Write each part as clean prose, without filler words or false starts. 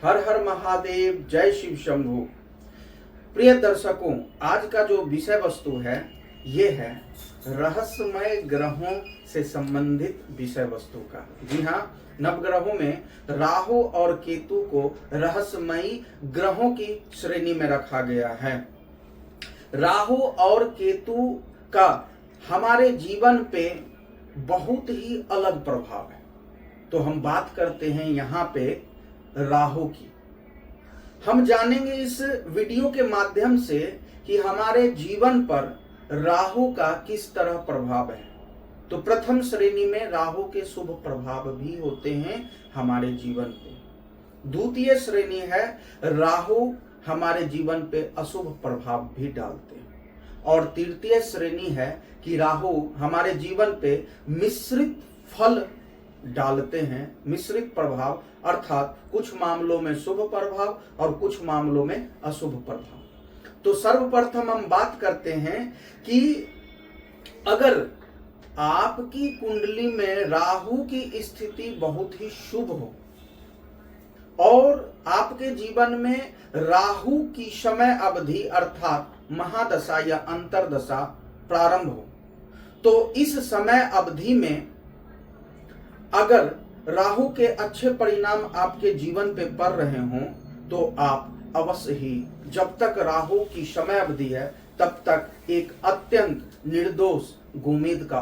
हर हर महादेव, जय शिव शंभु। प्रिय दर्शकों, आज का जो विषय वस्तु है ये है रहस्यमय ग्रहों से संबंधित विषय वस्तु का। जी हाँ, नवग्रहों में राहु और केतु को रहस्यमयी ग्रहों की श्रेणी में रखा गया है। राहु और केतु का हमारे जीवन पे बहुत ही अलग प्रभाव है। तो हम बात करते हैं यहाँ पे राहु की। हम जानेंगे इस वीडियो के माध्यम से कि हमारे जीवन पर राहु का किस तरह प्रभाव है। तो प्रथम श्रेणी में राहु के शुभ प्रभाव भी होते हैं हमारे जीवन पे। द्वितीय श्रेणी है राहु हमारे जीवन पे अशुभ प्रभाव भी डालते हैं। और तृतीय श्रेणी है कि राहु हमारे जीवन पे मिश्रित फल डालते हैं, मिश्रित प्रभाव, अर्थात कुछ मामलों में शुभ प्रभाव और कुछ मामलों में अशुभ प्रभाव। तो सर्वप्रथम हम बात करते हैं कि अगर आपकी कुंडली में राहु की स्थिति बहुत ही शुभ हो और आपके जीवन में राहु की समय अवधि अर्थात महादशा या अंतरदशा प्रारंभ हो, तो इस समय अवधि में अगर राहु के अच्छे परिणाम आपके जीवन पे पड़ रहे हों तो आप अवश्य ही, जब तक राहु की समय अवधि है तब तक एक अत्यंत निर्दोष गोमेद का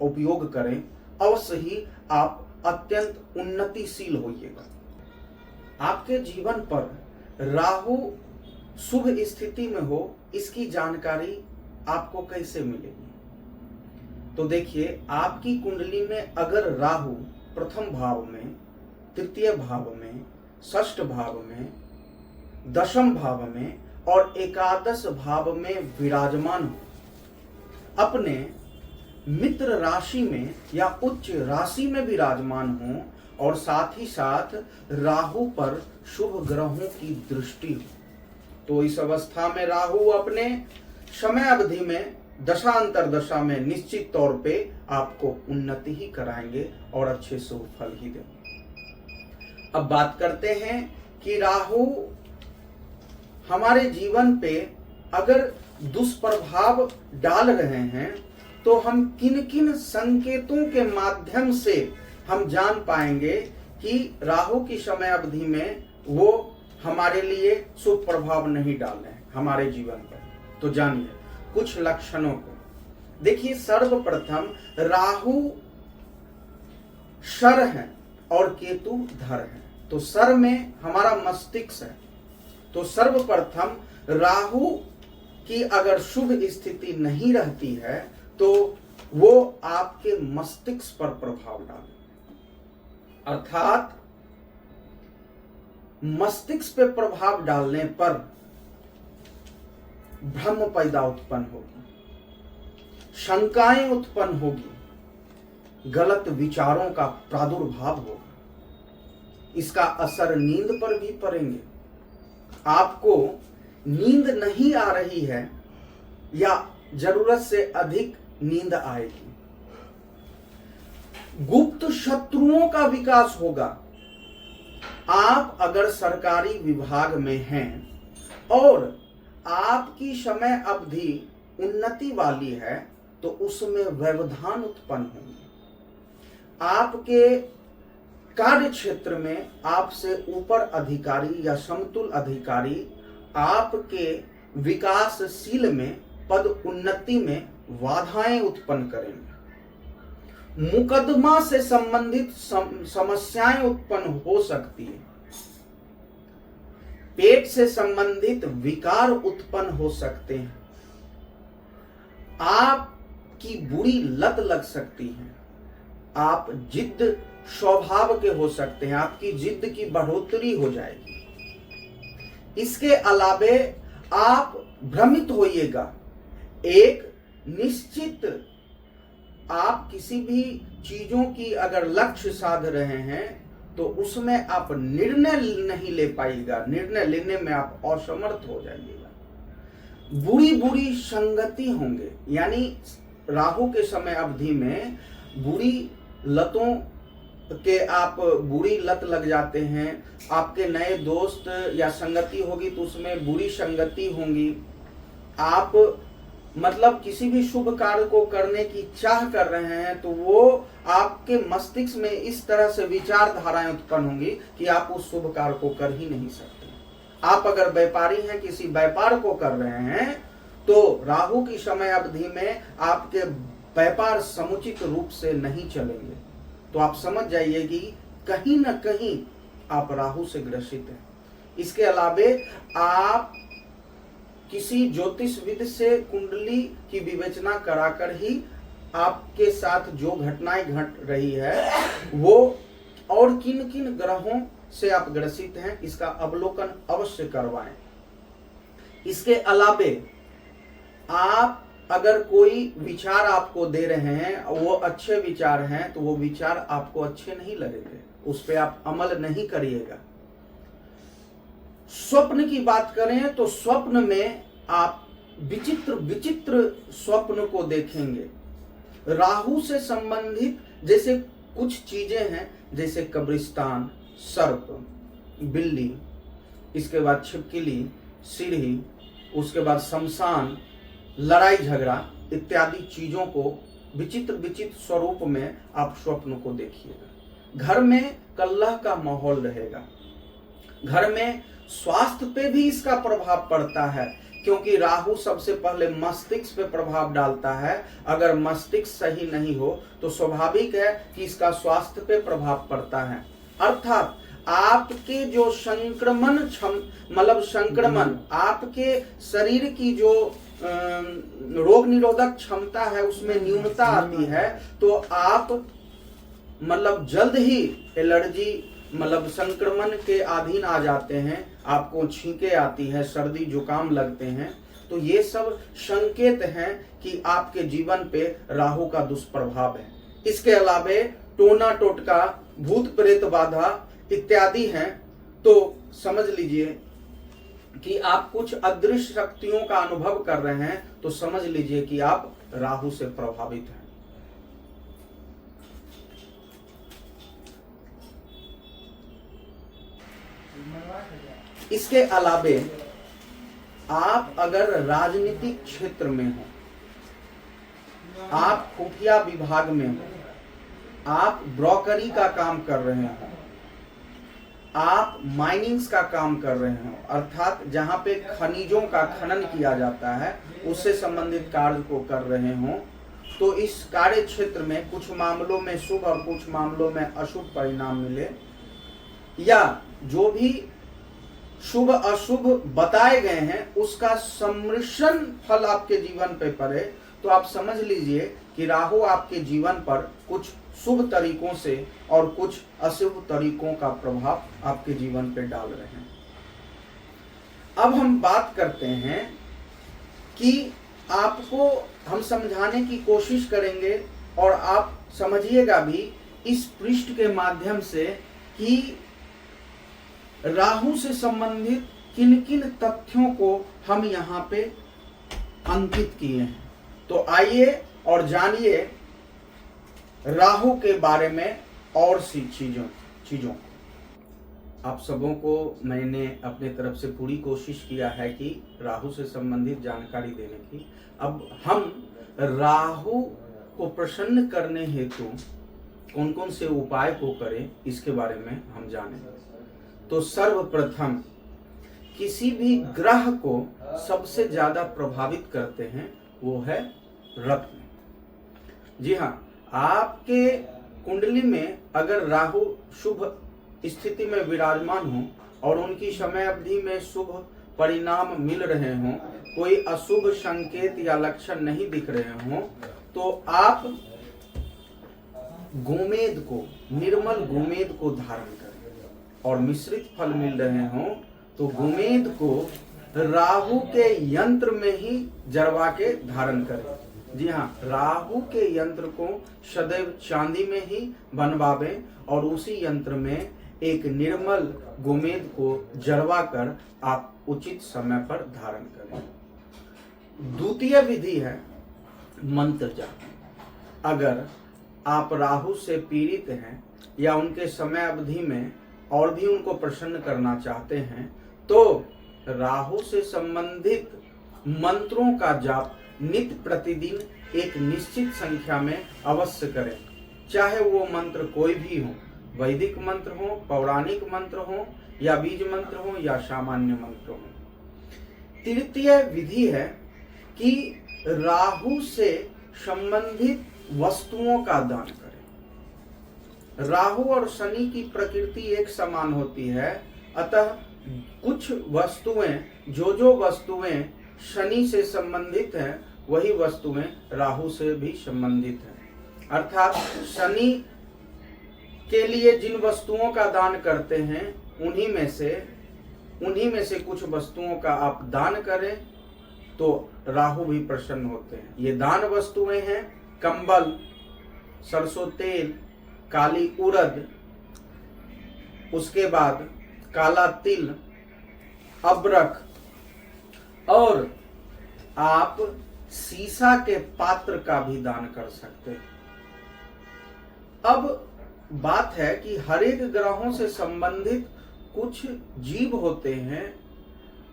उपयोग करें। अवश्य ही आप अत्यंत उन्नतिशील होइएगा। आपके जीवन पर राहु शुभ स्थिति में हो, इसकी जानकारी आपको कैसे मिलेगी? तो देखिए, आपकी कुंडली में अगर राहु प्रथम भाव में, तृतीय भाव में, षष्ठ भाव में, दशम भाव में और एकादश भाव में विराजमान हो, अपने मित्र राशि में या उच्च राशि में विराजमान हो और साथ ही साथ राहु पर शुभ ग्रहों की दृष्टि हो, तो इस अवस्था में राहु अपने समय अवधि में दशा अंतरदशा में निश्चित तौर पे आपको उन्नति ही कराएंगे और अच्छे शुभ फल ही देंगे। अब बात करते हैं कि राहु हमारे जीवन पे अगर दुष्प्रभाव डाल रहे हैं तो हम किन किन संकेतों के माध्यम से हम जान पाएंगे कि राहु की समय अवधि में वो हमारे लिए शुभ प्रभाव नहीं डाल रहे हैं हमारे जीवन पर। तो जानिए कुछ लक्षणों को। देखिए, सर्वप्रथम राहु शर है और केतु धर है। तो सर में हमारा मस्तिष्क है। तो सर्वप्रथम राहु की अगर शुभ स्थिति नहीं रहती है तो वो आपके मस्तिष्क पर प्रभाव डाले, अर्थात मस्तिष्क पे प्रभाव डालने पर भ्रम पैदा उत्पन्न होगी, शंकाएं उत्पन्न होगी, गलत विचारों का प्रादुर्भाव होगा। इसका असर नींद पर भी पड़ेंगे। आपको नींद नहीं आ रही है या जरूरत से अधिक नींद आएगी। गुप्त शत्रुओं का विकास होगा। आप अगर सरकारी विभाग में हैं और आपकी समय अवधि उन्नति वाली है तो उसमें व्यवधान उत्पन्न होंगे। आपके कार्य क्षेत्र में आपसे ऊपर अधिकारी या समतुल अधिकारी आपके विकासशील में, पद उन्नति में बाधाएं उत्पन्न करेंगे। मुकदमा से संबंधित समस्याएं उत्पन्न हो सकती है। पेट से संबंधित विकार उत्पन्न हो सकते हैं। आपकी बुरी लत लग सकती है। आप जिद्द स्वभाव के हो सकते हैं। आपकी जिद्द की बढ़ोतरी हो जाएगी। इसके अलावे आप भ्रमित होइएगा। एक निश्चित आप किसी भी चीजों की अगर लक्ष्य साध रहे हैं तो उसमें आप निर्णय नहीं ले पाइएगा। निर्णय लेने में आप असमर्थ हो जाइएगा। बुरी बुरी संगति होंगे, यानी राहु के समय अवधि में बुरी लतों के आप बुरी लत लग जाते हैं, आपके नए दोस्त या संगति होगी तो उसमें बुरी संगति होंगी, आप मतलब किसी भी शुभ कार्य को करने की चाह कर रहे हैं तो वो आपके मस्तिष्क में इस तरह से विचारधाराएं उत्पन्न होंगी कि आप उस शुभ कार्य को कर ही नहीं सकते। आप अगर व्यापारी हैं, किसी व्यापार को कर रहे हैं, तो राहु की समय अवधि में आपके व्यापार समुचित रूप से नहीं चलेंगे। तो आप समझ जाइए कि कहीं ना कहीं आप राहु से ग्रसित हैं। इसके अलावे आप किसी ज्योतिषविद से कुंडली की विवेचना कराकर ही आपके साथ जो घटनाएं घट रही है वो और किन किन ग्रहों से आप ग्रसित हैं इसका अवलोकन अवश्य करवाएं। इसके अलावे आप अगर कोई विचार आपको दे रहे हैं वो अच्छे विचार हैं तो वो विचार आपको अच्छे नहीं लगेंगे, उस पर आप अमल नहीं करिएगा। स्वप्न की बात करें तो स्वप्न में आप विचित्र विचित्र स्वप्न को देखेंगे। राहु से संबंधित जैसे कुछ चीजें हैं, जैसे कब्रिस्तान, सर्प, बिल्ली, इसके बाद छिपकली, सीढ़ी, उसके बाद शमशान, लड़ाई झगड़ा इत्यादि चीजों को विचित्र विचित्र स्वरूप में आप स्वप्न को देखिएगा। घर में कलह का माहौल रहेगा। घर में स्वास्थ्य पे भी इसका प्रभाव पड़ता है, क्योंकि राहु सबसे पहले मस्तिष्क पे प्रभाव डालता है। अगर मस्तिष्क सही नहीं हो तो स्वाभाविक है कि इसका स्वास्थ्य पे प्रभाव पड़ता है। अर्थात आपके जो संक्रमण आपके शरीर की जो रोग निरोधक क्षमता है उसमें न्यूनता आती है, तो आप मतलब जल्द ही एलर्जी संक्रमण के अधीन आ जाते हैं, आपको छींके आती है, सर्दी जुकाम लगते हैं। तो ये सब संकेत हैं कि आपके जीवन पे राहु का दुष्प्रभाव है। इसके अलावे टोना टोटका, भूत प्रेत बाधा इत्यादि हैं। तो समझ लीजिए कि आप कुछ अदृश्य शक्तियों का अनुभव कर रहे हैं, तो समझ लीजिए कि आप राहु से प्रभावित हैं। इसके अलावे आप अगर राजनीतिक क्षेत्र में हो, आप खुफिया विभाग में हो, आप ब्रोकरी का काम कर रहे हो, आप माइनिंग्स का काम कर रहे हो, अर्थात जहां पे खनिजों का खनन किया जाता है उससे संबंधित कार्य को कर रहे हो, तो इस कार्य क्षेत्र में कुछ मामलों में शुभ और कुछ मामलों में अशुभ परिणाम मिले, या जो भी शुभ अशुभ बताए गए हैं उसका सम्मिश्रण फल आपके जीवन पे पड़े, तो आप समझ लीजिए कि राहु आपके जीवन पर कुछ शुभ तरीकों से और कुछ अशुभ तरीकों का प्रभाव आपके जीवन पे डाल रहे हैं। अब हम बात करते हैं कि आपको हम समझाने की कोशिश करेंगे और आप समझिएगा भी इस पृष्ठ के माध्यम से कि राहु से संबंधित किन किन तथ्यों को हम यहाँ पे अंकित किए हैं। तो आइए और जानिए राहु के बारे में और सी चीजों। आप सबों को मैंने अपने तरफ से पूरी कोशिश किया है कि राहु से संबंधित जानकारी देने की। अब हम राहु को प्रसन्न करने हेतु कौन कौन से उपाय को करें इसके बारे में हम जानेंगे। तो सर्वप्रथम किसी भी ग्रह को सबसे ज्यादा प्रभावित करते हैं वो है रत्न। जी हाँ, आपके कुंडली में अगर राहु शुभ स्थिति में विराजमान हो और उनकी समय अवधि में शुभ परिणाम मिल रहे हों, कोई अशुभ संकेत या लक्षण नहीं दिख रहे हों, तो आप गोमेद को, निर्मल गोमेद को धारण करें। और मिश्रित फल मिल रहे हों तो गोमेद को राहु के यंत्र में ही जड़वा के धारण करें। जी हाँ, राहु के यंत्र को सदैव चांदी में ही बनवावें और उसी यंत्र में एक निर्मल गोमेद को जड़वा कर आप उचित समय पर धारण करें। द्वितीय विधि है मंत्र जाप। अगर आप राहु से पीड़ित हैं या उनके समय अवधि में और भी उनको प्रसन्न करना चाहते हैं तो राहु से संबंधित मंत्रों का जाप नित्य प्रतिदिन एक निश्चित संख्या में अवश्य करें। चाहे वो मंत्र कोई भी हो, वैदिक मंत्र हो, पौराणिक मंत्र हो, या बीज मंत्र हो, या सामान्य मंत्र हो। तृतीय विधि है कि राहु से संबंधित वस्तुओं का दान करें। राहु और शनि की प्रकृति एक समान होती है, अतः कुछ वस्तुएं, जो वस्तुएं शनि से संबंधित हैं, वही वस्तुएं राहु से भी संबंधित हैं। अर्थात शनि के लिए जिन वस्तुओं का दान करते हैं उन्हीं में से कुछ वस्तुओं का आप दान करें तो राहु भी प्रसन्न होते हैं। ये दान वस्तुएं हैं कंबल, सरसों तेल, काली उड़द, उसके बाद काला तिल, अबरख, और आप सीसा के पात्र का भी दान कर सकते हैं। अब बात है कि हर एक ग्रहों से संबंधित कुछ जीव होते हैं,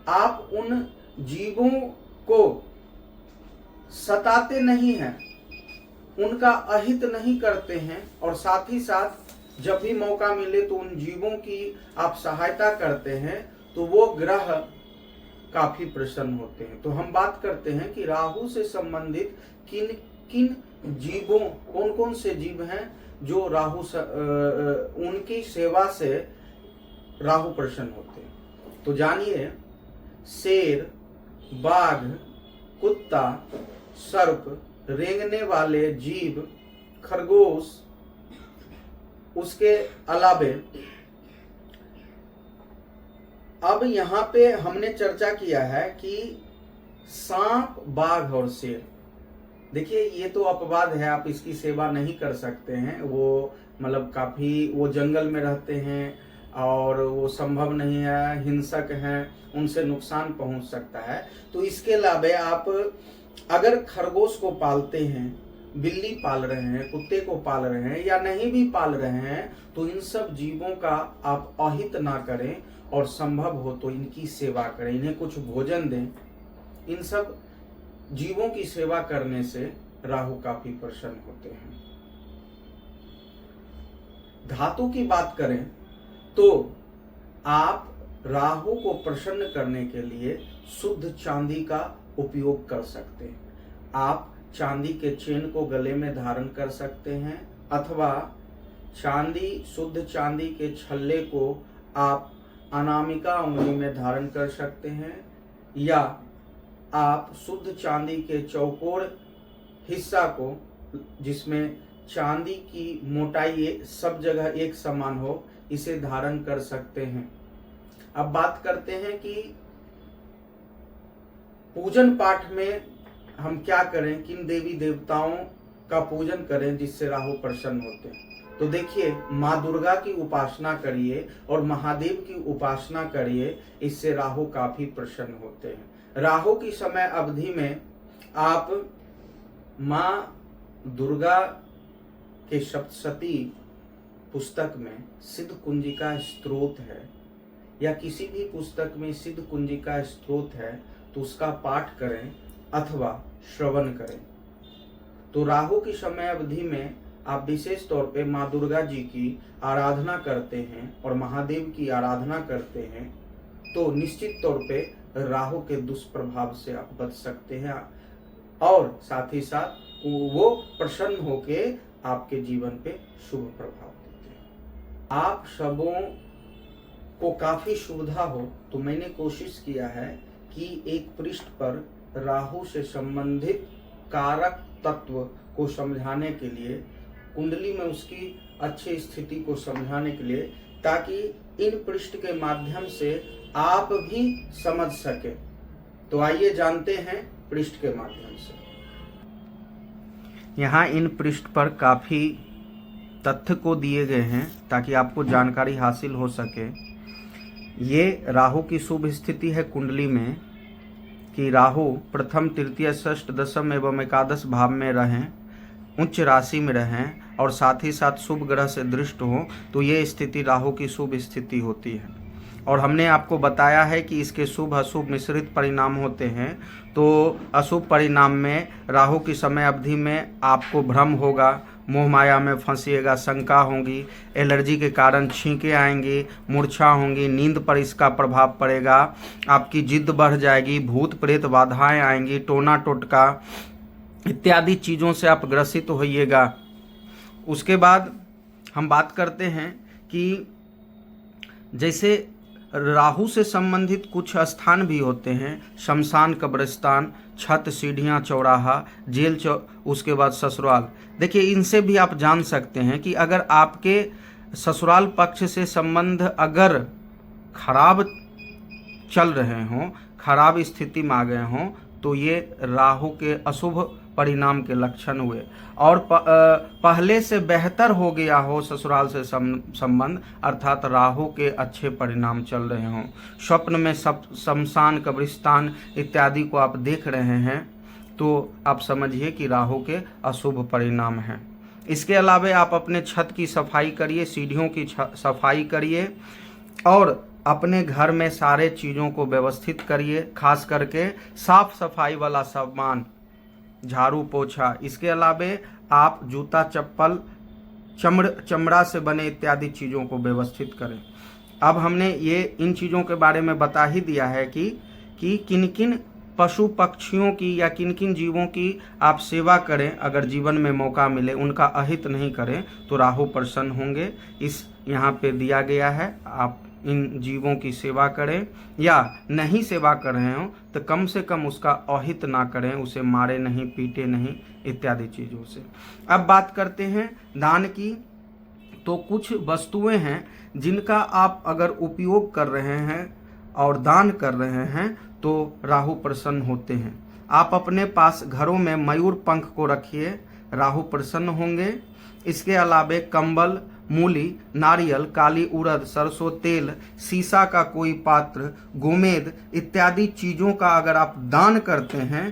आप उन जीवों को सताते नहीं हैं, उनका अहित नहीं करते हैं, और साथ ही साथ जब भी मौका मिले तो उन जीवों की आप सहायता करते हैं तो वो ग्रह काफी प्रसन्न होते हैं। तो हम बात करते हैं कि राहु से संबंधित किन किन जीवों, कौन कौन से जीव हैं जो राहु उनकी सेवा से राहु प्रसन्न होते हैं। तो जानिए, शेर, बाघ, कुत्ता, सर्प, रेंगने वाले जीव, खरगोश, उसके अलावे अब यहाँ पे हमने चर्चा किया है कि सांप, बाघ और शेर, देखिए ये तो अपवाद है, आप इसकी सेवा नहीं कर सकते हैं। वो मतलब काफी वो जंगल में रहते हैं और वो संभव नहीं है, हिंसक हैं, उनसे नुकसान पहुंच सकता है। तो इसके अलावा आप अगर खरगोश को पालते हैं, बिल्ली पाल रहे हैं, कुत्ते को पाल रहे हैं, या नहीं भी पाल रहे हैं, तो इन सब जीवों का आप अहित ना करें और संभव हो तो इनकी सेवा करें, इन्हें कुछ भोजन दें। इन सब जीवों की सेवा करने से राहु काफी प्रसन्न होते हैं। धातु की बात करें तो आप राहु को प्रसन्न करने के लिए शुद्ध चांदी का उपयोग कर सकते हैं। आप चांदी के चेन को गले में धारण कर सकते हैं, अथवा शुद्ध चांदी के छल्ले को आप अनामिका उंगली में धारण कर सकते हैं, या आप शुद्ध चांदी के चौकोर हिस्सा को, जिसमें चांदी की मोटाई सब जगह एक समान हो, इसे धारण कर सकते हैं। अब बात करते हैं कि पूजन पाठ में हम क्या करें, किन देवी देवताओं का पूजन करें जिससे राहु प्रसन्न होते हैं। तो देखिए, माँ दुर्गा की उपासना करिए और महादेव की उपासना करिए, इससे राहु काफी प्रसन्न होते हैं। राहु की समय अवधि में आप माँ दुर्गा के सप्तशती पुस्तक में सिद्ध कुंजिका स्तोत्र है, या किसी भी पुस्तक में सिद्ध कुंजिका स्तोत्र है, तो उसका पाठ करें अथवा श्रवण करें। तो राहु की समय अवधि में आप विशेष तौर पे माँ दुर्गा जी की आराधना करते हैं और महादेव की आराधना करते हैं, तो निश्चित तौर पे राहु के दुष्प्रभाव से आप बच सकते हैं, और साथ ही साथ वो प्रसन्न होके आपके जीवन पे शुभ प्रभाव देते हैं। आप सबों को काफी सुविधा हो तो मैंने कोशिश किया है कि एक पृष्ठ पर राहु से संबंधित कारक तत्व को समझाने के लिए, कुंडली में उसकी अच्छी स्थिति को समझाने के लिए, ताकि इन पृष्ठ के माध्यम से आप भी समझ सके। तो आइए जानते हैं पृष्ठ के माध्यम से। यहाँ इन पृष्ठ पर काफी तथ्य को दिए गए हैं ताकि आपको जानकारी हासिल हो सके। ये राहु की शुभ स्थिति है कुंडली में कि राहु प्रथम, तृतीय, षष्ठ, दशम एवं एकादश भाव में रहें, उच्च राशि में रहें और साथ ही साथ शुभ ग्रह से दृष्ट हो तो ये स्थिति राहु की शुभ स्थिति होती है। और हमने आपको बताया है कि इसके शुभ अशुभ मिश्रित परिणाम होते हैं। तो अशुभ परिणाम में राहु की समय अवधि में आपको भ्रम होगा, मोह माया में फंसिएगा, शंका होगी, एलर्जी के कारण छींकें आएंगी, मूर्छा होंगी, नींद पर इसका प्रभाव पड़ेगा, आपकी जिद बढ़ जाएगी, भूत प्रेत बाधाएं आएंगी, टोना टोटका इत्यादि चीज़ों से आप ग्रसित होइएगा। उसके बाद हम बात करते हैं कि जैसे राहु से संबंधित कुछ स्थान भी होते हैं, शमशान, कब्रिस्तान, छत, सीढ़ियाँ, चौराहा, जेल, उसके बाद ससुराल। देखिए, इनसे भी आप जान सकते हैं कि अगर आपके ससुराल पक्ष से संबंध अगर खराब चल रहे हों, खराब स्थिति में आ गए हों, तो ये राहु के अशुभ परिणाम के लक्षण हुए। और पहले से बेहतर हो गया हो ससुराल से संबंध, अर्थात राहु के अच्छे परिणाम चल रहे हों, स्वप्न में शमशान, कब्रिस्तान इत्यादि को आप देख रहे हैं, तो आप समझिए कि राहु के अशुभ परिणाम हैं। इसके अलावा आप अपने छत की सफाई करिए, सीढ़ियों की सफाई करिए और अपने घर में सारे चीज़ों को व्यवस्थित करिए, खास करके साफ सफाई वाला सामान, झाड़ू, पोछा। इसके अलावा आप जूता, चप्पल, चमड़ा से बने इत्यादि चीज़ों को व्यवस्थित करें। अब हमने ये इन चीज़ों के बारे में बता ही दिया है कि किन किन पशु पक्षियों की या किन किन जीवों की आप सेवा करें, अगर जीवन में मौका मिले, उनका अहित नहीं करें तो राहु प्रसन्न होंगे। इस यहाँ पे दिया गया है, आप इन जीवों की सेवा करें, या नहीं सेवा कर रहे हो तो कम से कम उसका अहित ना करें, उसे मारे नहीं, पीटे नहीं, इत्यादि चीज़ों से। अब बात करते हैं दान की। तो कुछ वस्तुएं हैं जिनका आप अगर उपयोग कर रहे हैं और दान कर रहे हैं तो राहु प्रसन्न होते हैं। आप अपने पास घरों में मयूर पंख को रखिए, राहु प्रसन्न होंगे। इसके अलावा कंबल, मूली, नारियल, काली उड़द, सरसों तेल, शीशा का कोई पात्र, गोमेद इत्यादि चीज़ों का अगर आप दान करते हैं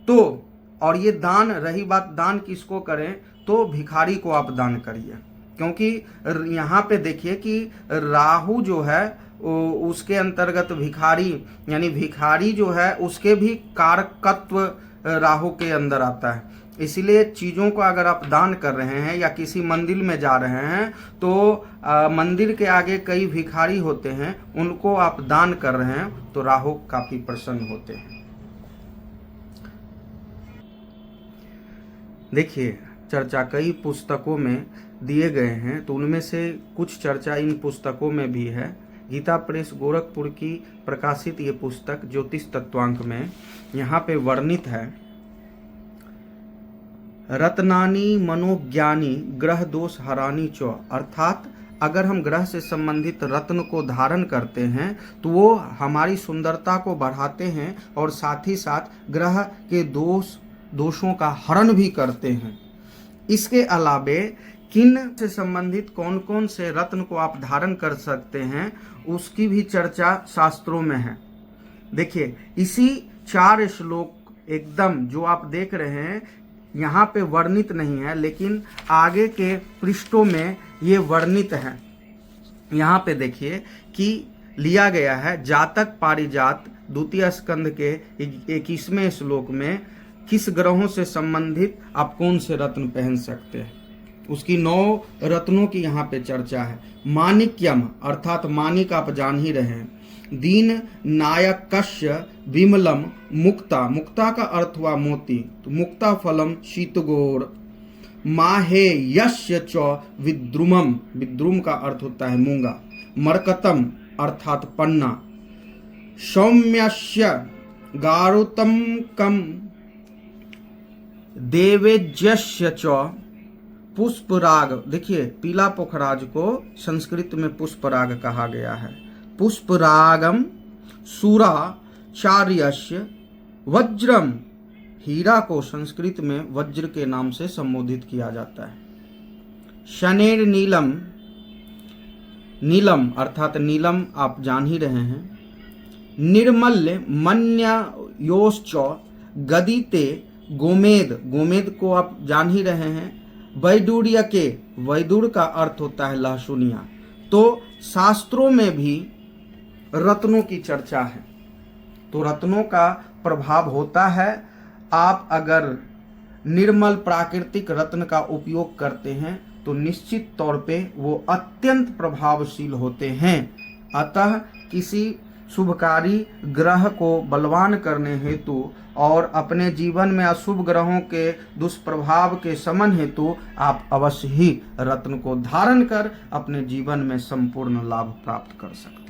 तो, और ये दान, रही बात दान किसको करें, तो भिखारी को आप दान करिए। क्योंकि यहाँ पे देखिए कि राहु जो है उसके अंतर्गत भिखारी, यानी भिखारी जो है उसके भी कारकत्व राहु के अंदर आता है। इसीलिए चीज़ों को अगर आप दान कर रहे हैं या किसी मंदिर में जा रहे हैं तो मंदिर के आगे कई भिखारी होते हैं, उनको आप दान कर रहे हैं तो राहु काफ़ी प्रसन्न होते हैं। देखिए, चर्चा कई पुस्तकों में दिए गए हैं, तो उनमें से कुछ चर्चा इन पुस्तकों में भी है। गीता प्रेस गोरखपुर की प्रकाशित ये पुस्तक ज्योतिष तत्वांक में यहाँ पे वर्णित है, रत्नानी मनोज्ञानी ग्रह दोष हरानी च, अर्थात अगर हम ग्रह से संबंधित रत्न को धारण करते हैं तो वो हमारी सुंदरता को बढ़ाते हैं और साथ ही साथ ग्रह के दोषों का हरण भी करते हैं। इसके अलावे किन से संबंधित कौन कौन से रत्न को आप धारण कर सकते हैं उसकी भी चर्चा शास्त्रों में है। देखिए, इसी 4 श्लोक एकदम जो आप देख रहे हैं यहाँ पे वर्णित नहीं है, लेकिन आगे के पृष्ठों में ये वर्णित है। यहाँ पे देखिए कि लिया गया है जातक पारिजात द्वितीय स्कंध के 21वें श्लोक में किस ग्रहों से संबंधित आप कौन से रत्न पहन सकते हैं, उसकी 9 रत्नों की यहाँ पे चर्चा है। माणिक्यम अर्थात माणिक आप जान ही रहे हैं, दीन नायकस्य विमलम मुक्ता, मुक्ता का अर्थ हुआ मोती, तो मुक्ता फलम शीतगोर, माहे यस्य च विद्रुमम, विद्रुम का अर्थ होता है मूंगा, मरकतम अर्थात पन्ना, सौम्यस्य गारुतम कम, देवेज्यस्य च पुष्पराग। देखिए, पीला पोखराज को संस्कृत में पुष्पराग कहा गया है। पुष्परागम सूराचार्यस्य वज्रम, हीरा को संस्कृत में वज्र के नाम से संबोधित किया जाता है। शनेर नीलम, नीलम अर्थात नीलम आप जान ही रहे हैं। निर्मल्य मन्ययोश्च गदिते, गोमेद, गोमेद को आप जान ही रहे हैं। वैडूर्य के, वैदुर का अर्थ होता है लहसुनिया। तो शास्त्रों में भी रत्नों की चर्चा है, तो रत्नों का प्रभाव होता है। आप अगर निर्मल प्राकृतिक रत्न का उपयोग करते हैं तो निश्चित तौर पे वो अत्यंत प्रभावशील होते हैं। अतः किसी शुभकारी ग्रह को बलवान करने हेतु और अपने जीवन में अशुभ ग्रहों के दुष्प्रभाव के शमन हेतु आप अवश्य ही रत्न को धारण कर अपने जीवन में संपूर्ण लाभ प्राप्त कर सकते हैं।